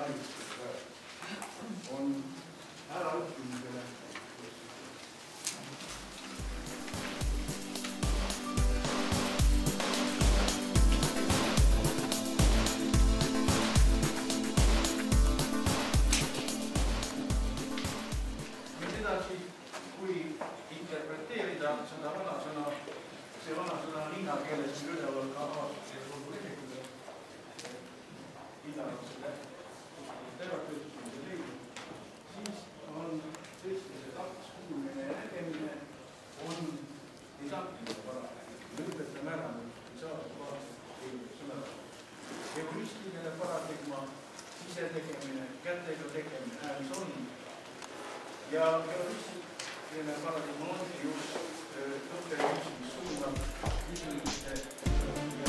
haigustega on äraõppimisele. Edasi, kui interpreteerida seda vanasõna, see vanasõna on hiina keeles üleval ka aastasel leheküljel. Hiina on selle terapeutilise leidnud. Siis on tõesti see taks, kuulmine ja nägemine on didaktiline paradigma. Me õpetame ära, ei saa sõna. Egoistiline paradigma, sisetegemine, kätega tegemine, mis on. Ja egoistiline paradigma ongi just õppeviis, mis suunab küsimiste ja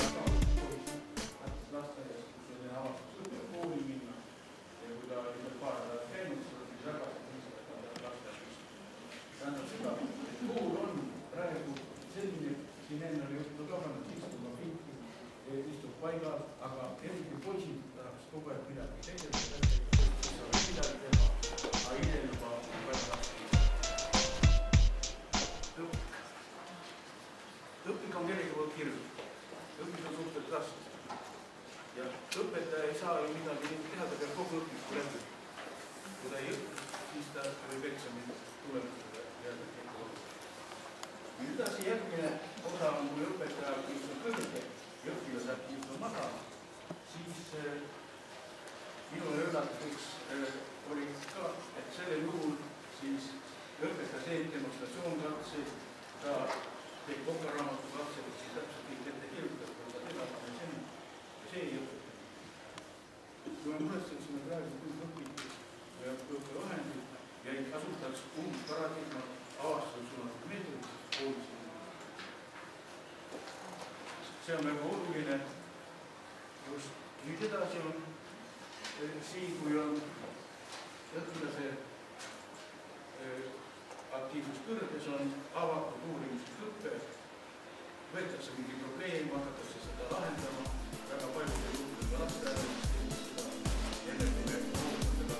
lasteaias, kus oli avatud õppekooli minna ja kui ta oli paar nädalat käinud, siis oli tagasi mõistavad lasteaias. Tähendab seda, et kool on praegu selline, siin enne oli juttu ka pannud, istuma pinki, istub paigal, aga eriti poisid tahaks kogu aeg midagi tegeleda, saab midagi teha, aga ise juba väga raske. Õpik on kellegi poolt kirjutada. Õpik on suhteliselt raske. Ja õpetaja ei saa ju midagi teha, ta peab kogu õpikku läbi. Kui ta ei õppi, siis ta võib eksami tulemusega jääda kõik olla. Edasi järgmine osa on, kui õpetaja aktiivsus on kõrge ja õpilas aktiivsus on madal, siis minule üllatuseks oli ka, et sellel juhul siis õpetaja teeb demonstratsioonratseid, ta teeb kokaraamatu katseid, siis täpselt kõik ette kirjutab, kui ta teeb ja see ei õpeta. Kui me muretsesime praegu kõik õpikud ja õppevahendid ja ei kasutaks uut paradigmat, avastusel suunatud meetodit, siis koolisid. See on väga oluline. Just nüüd edasi on siin, kui on õpilase aktiivsus kõrges, on avatud uurimusõppe, võetakse mingi probleem, hakatakse seda lahendama, väga paljude juhtudega lasteaias, enne kui me koolidega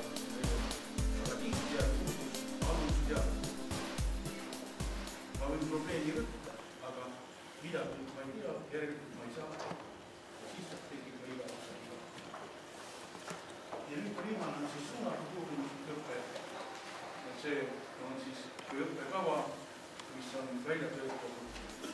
väga tihti ja kuulus alus teada. Ma võin probleemi võtta, aga midagi ma ei tea, järelikult ma ei saa. Siis saab tekib ka iga osa iga. Ja nüüd viimane on siis suunatud uurimusõppe. See on siis kui õppekava, mis on välja töötatud